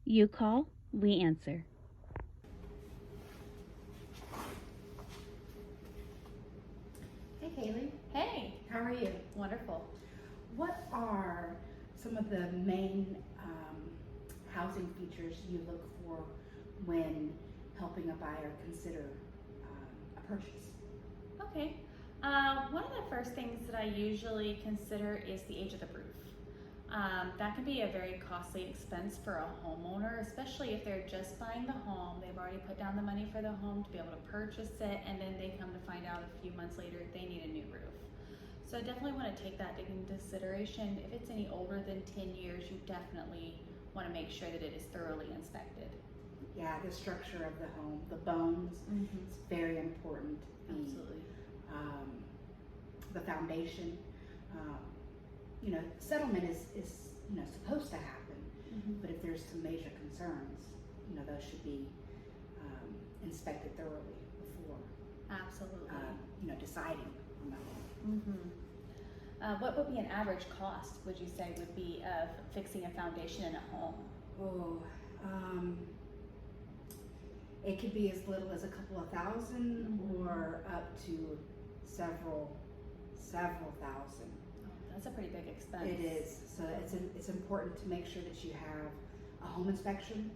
You call, we answer. Hey Haley, Hey, how are you? wonderful. What are some of the main housing features you look for when helping a buyer consider a purchase? Okay. One of the first things that I usually consider is the age of the roof. That can be a very costly expense for a homeowner, especially if they're just buying the home. They've already put down the money for the home to be able to purchase it, and then they come to find out a few months later they need a new roof. So I definitely want to take that into consideration. If it's any older than 10 years, you definitely want to make sure that it is thoroughly inspected. Yeah, the structure of the home, the bones, it's very important. Absolutely. The foundation, settlement is supposed to happen, but if there's some major concerns, those should be inspected thoroughly before Absolutely. Deciding on the home. What would be an average cost, would you say, would be of fixing a foundation in a home? Oh, it could be as little as a couple of thousand or up to several thousand. Oh, that's a pretty big expense. It is. So it's important to make sure that you have a home inspection.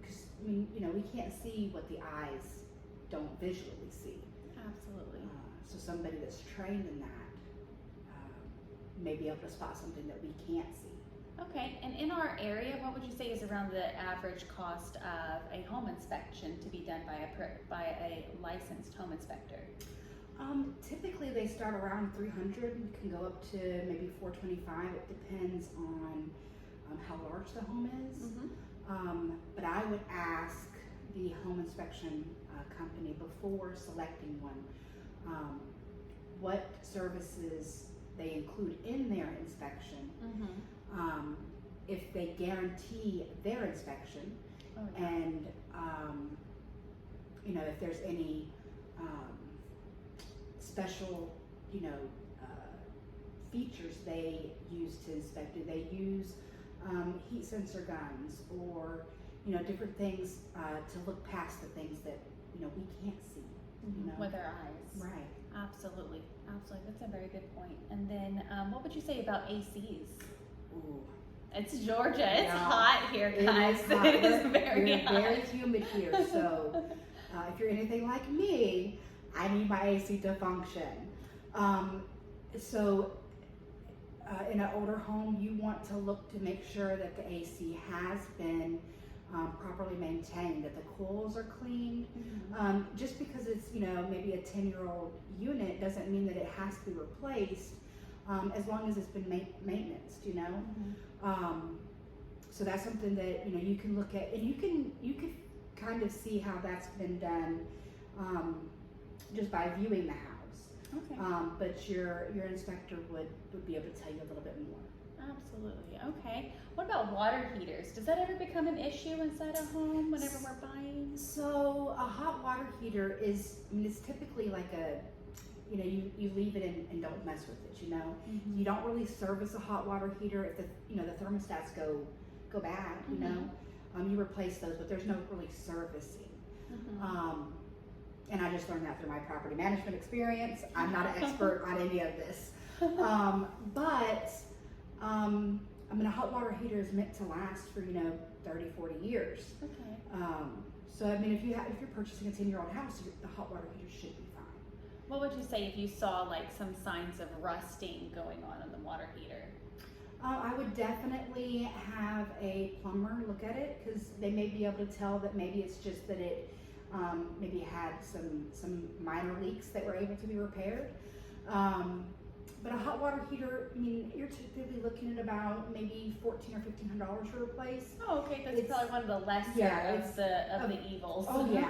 Because we can't see what the eyes don't visually see. Absolutely. So somebody that's trained in that may be able to spot something that we can't see. Okay, and in our area, what would you say is around the average cost of a home inspection to be done by a licensed home inspector? Typically they start around 300, can go up to maybe 425. It depends on how large the home is. But I would ask the home inspection company before selecting one what services they include in their inspection. If they guarantee their inspection, and if there's any special features they use to inspect. Do they use heat sensor guns or different things to look past the things that we can't see with our eyes? Right. Absolutely. That's a very good point. And then what would you say about ACs? Ooh. It's Georgia. It's Yeah. hot here, guys. It is hot. It is very We're hot. very humid here, so if you're anything like me, I need my AC to function. In an older home, you want to look to make sure that the AC has been properly maintained, that the coils are clean. Just because it's maybe a 10-year-old unit doesn't mean that it has to be replaced, as long as it's been maintenance. So that's something that you can look at, and you can kind of see how that's been done just by viewing the house. Okay. But your inspector would be able to tell you a little bit more. Absolutely. Okay. What about water heaters? Does that ever become an issue inside a home whenever we're buying? So a hot water heater is, it's typically like you leave it and don't mess with it. You don't really service a hot water heater if the thermostats go bad. You replace those, but there's no really servicing. And I just learned that through my property management experience. I'm not an expert on any of this. But a hot water heater is meant to last for 30, 40 years. Okay. So if you're purchasing a 10-year-old house, the hot water heater should be fine. What would you say if you saw like some signs of rusting going on in the water heater? I would definitely have a plumber look at it, because they may be able to tell that maybe it's just that it maybe had some minor leaks that were able to be repaired. But a hot water heater, you're typically looking at about maybe $1,400 or $1,500 to replace. Oh, okay. That's probably one of the lesser of the evils. Oh yeah,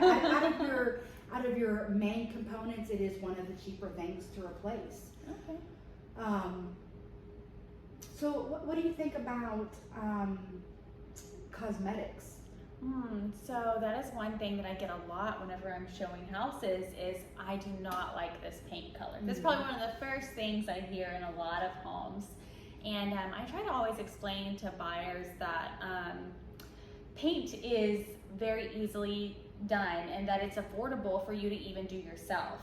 out of your main components, it is one of the cheaper things to replace. Okay. So what do you think about cosmetics? So that is one thing that I get a lot whenever I'm showing houses is I do not like this paint color. That's probably one of the first things I hear in a lot of homes. And I try to always explain to buyers that paint is very easily done and that it's affordable for you to even do yourself.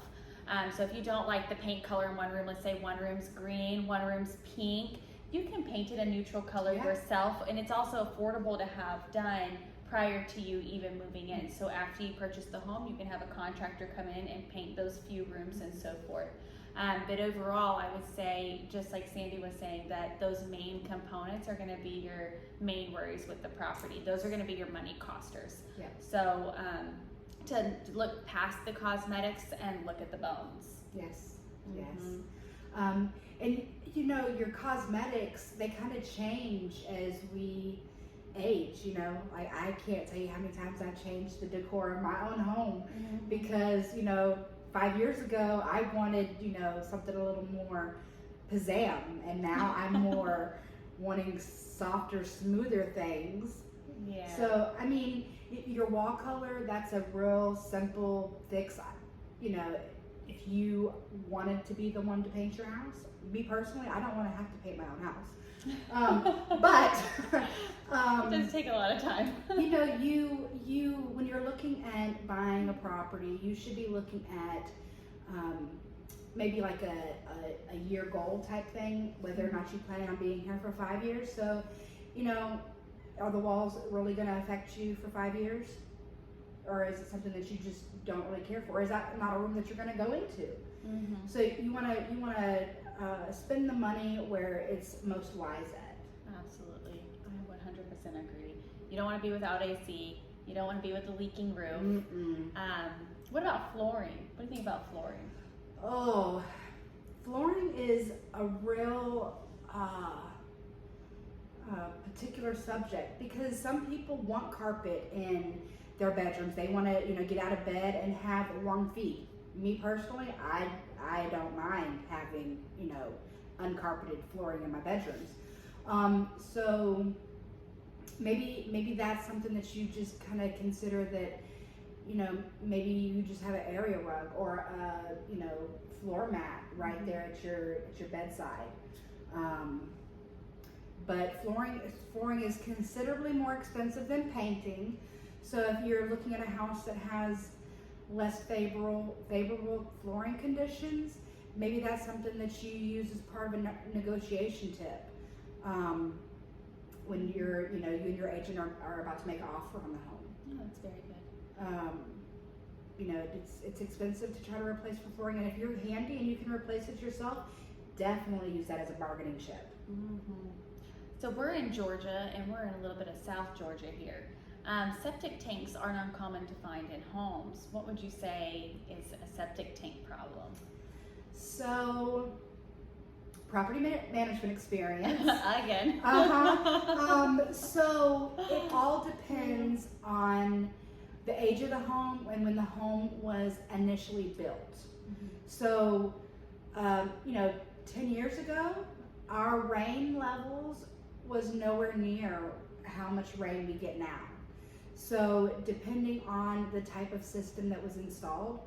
So if you don't like the paint color in one room, let's say one room's green, one room's pink, you can paint it a neutral color yourself, and it's also affordable to have done prior to you even moving in. So after you purchase the home, you can have a contractor come in and paint those few rooms and so forth. But overall, I would say, just like Sandy was saying, that those main components are going to be your main worries with the property. Those are going to be your money costers. Yeah. So to look past the cosmetics and look at the bones. Yes. Mhm. Yes. And you know, your cosmetics, they kind of change as we age. You know, like I can't tell you how many times I've changed the decor of my own home because, you know, 5 years ago I wanted, you know, something a little more pizzazz, and now I'm more wanting softer, smoother things. Yeah. So I mean, your wall color, that's a real simple fix. You know, if you wanted to be the one to paint your house, me personally, I don't want to have to paint my own house. But it does take a lot of time. you know, you when you're looking at buying a property, you should be looking at maybe like a year goal type thing, whether or not you plan on being here for 5 years. So, you know, are the walls really going to affect you for 5 years? Or is it something that you just don't really care for? Or is that not a room that you're going to go into? Mm-hmm. So you want to spend the money where it's most wise at. Absolutely. I 100% agree. You don't want to be without AC. You don't want to be with a leaking roof. What about flooring? What do you think about flooring? Oh, flooring is a real particular subject because some people want carpet in their bedrooms. They want to, you know, get out of bed and have warm feet. Me personally, I don't mind having, you know, uncarpeted flooring in my bedrooms. So maybe that's something that you just kind of consider that, you know, maybe you just have an area rug or a, you know, floor mat right there at your bedside. But flooring is considerably more expensive than painting. So if you're looking at a house that has less favorable flooring conditions, maybe that's something that you use as part of a negotiation tip. When you're, you know, you and your agent are about to make an offer on the home. Oh, that's very good. You know, it's expensive to try to replace the flooring, and if you're handy and you can replace it yourself, definitely use that as a bargaining chip. Mm-hmm. So we're in Georgia, and we're in a little bit of South Georgia here. Septic tanks aren't uncommon to find in homes. What would you say is a septic tank problem? So, property management experience. Again. So it all depends on the age of the home and when the home was initially built. Mm-hmm. So, you know, 10 years ago, our rain levels was nowhere near how much rain we get now. So depending on the type of system that was installed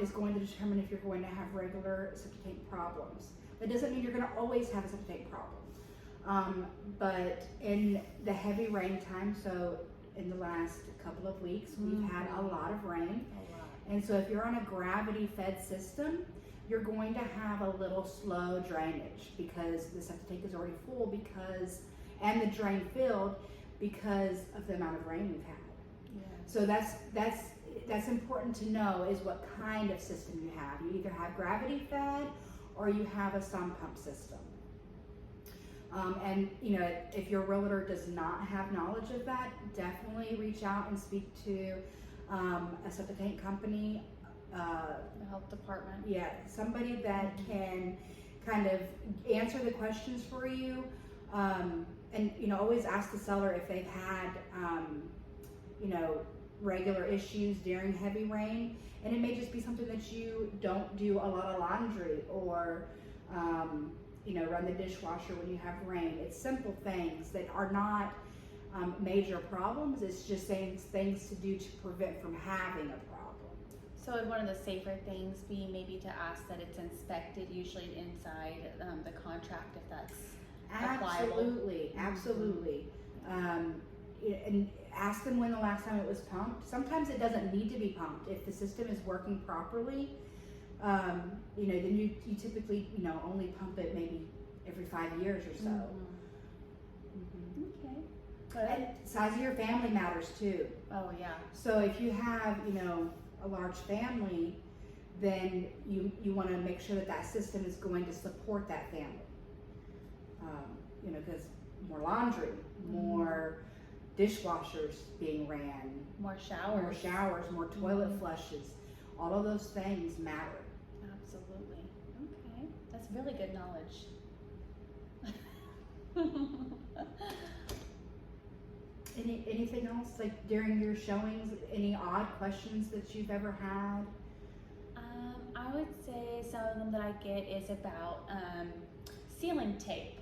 is going to determine if you're going to have regular septic tank problems. That doesn't mean you're going to always have a septic tank problem. But in the heavy rain time, so in the last couple of weeks, we've had a lot of rain. And so if you're on a gravity fed system, you're going to have a little slow drainage because the septic tank is already full and the drain filled because of the amount of rain we've had. Yeah. So that's important to know is what kind of system you have. You either have gravity fed or you have a sump pump system. And you know, if your realtor does not have knowledge of that, definitely reach out and speak to a septic tank company. The health department. Yeah, somebody that can kind of answer the questions for you. And you know, always ask the seller if they've had you know, regular issues during heavy rain. And it may just be something that you don't do a lot of laundry or you know, run the dishwasher when you have rain. It's simple things that are not major problems. It's just things to do to prevent from having a problem. So would one of the safer things be maybe to ask that it's inspected usually inside the contract if that's applicable? Absolutely, absolutely. And ask them when the last time it was pumped. Sometimes it doesn't need to be pumped. If the system is working properly, then you typically, only pump it maybe every 5 years or so. Okay. And size of your family matters too. Oh yeah. So if you have, a large family, then you want to make sure that system is going to support that family. Because more laundry, more dishwashers being ran, More showers, more toilet flushes, all of those things matter. Absolutely. Okay. That's really good knowledge. Anything else, like during your showings, any odd questions that you've ever had? I would say some of them that I get is about ceiling tape.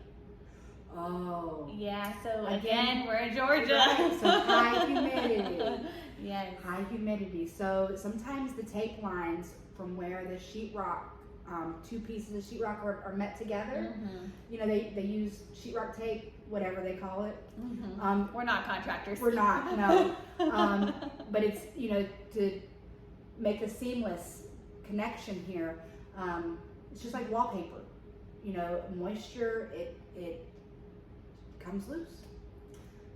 Oh. Yeah, so again we're in Georgia. Right, so high humidity. Yes. High humidity. So sometimes the tape lines from where the sheetrock, two pieces of sheetrock are met together, they use sheetrock tape, whatever they call it. We're not contractors. We're not, no. But it's, to make a seamless connection here, it's just like wallpaper. Moisture, it comes loose.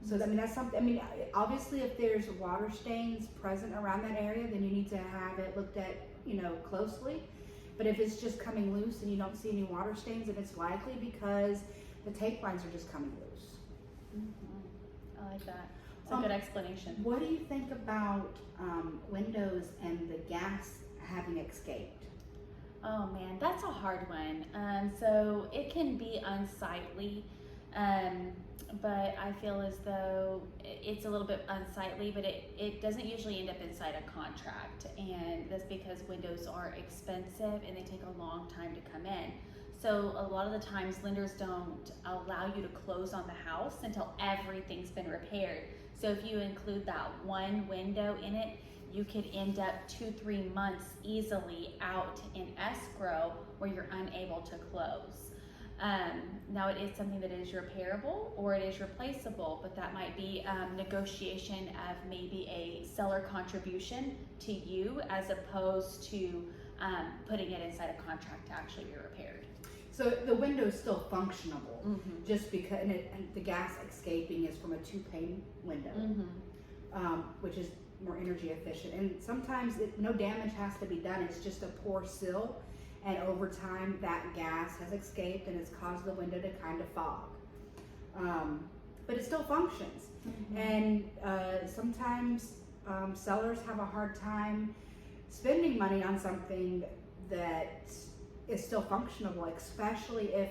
So that's something. Obviously, if there's water stains present around that area, then you need to have it looked at, closely. But if it's just coming loose and you don't see any water stains, then it's likely because the tape lines are just coming loose. I like that. It's a good explanation. What do you think about windows and the gas having escaped? Oh man, that's a hard one. So it can be unsightly, but I feel as though it's a little bit unsightly, but it doesn't usually end up inside a contract, and that's because windows are expensive and they take a long time to come in. So a lot of the times lenders don't allow you to close on the house until everything's been repaired. So if you include that one window in it, you could end up 2-3 months easily out in escrow where you're unable to close. Now it is something that is repairable or it is replaceable, but that might be negotiation of maybe a seller contribution to you as opposed to putting it inside a contract to actually be repaired. So the window is still functionable, just because and the gas escaping is from a 2-pane window, which is more energy efficient. And sometimes no damage has to be done. It's just a poor sill, and over time that gas has escaped and it's caused the window to kind of fog. But it still functions. And sometimes sellers have a hard time spending money on something that is still functionable, especially if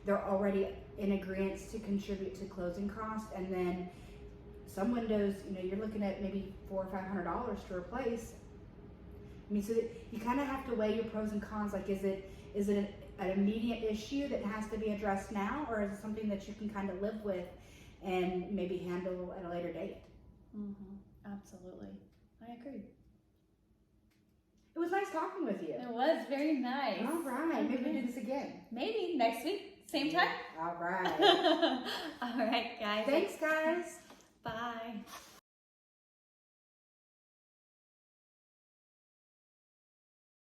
they're already in agreement to contribute to closing costs. And then some windows, you're looking at maybe $400 or $500 to replace. So you kind of have to weigh your pros and cons. Like, is it an immediate issue that has to be addressed now, or is it something that you can kind of live with and maybe handle at a later date? Absolutely, I agree. It was nice talking with you. It was very nice. All right, maybe we do this again. Maybe next week, same time. All right. All right, guys. Thanks, guys. Bye.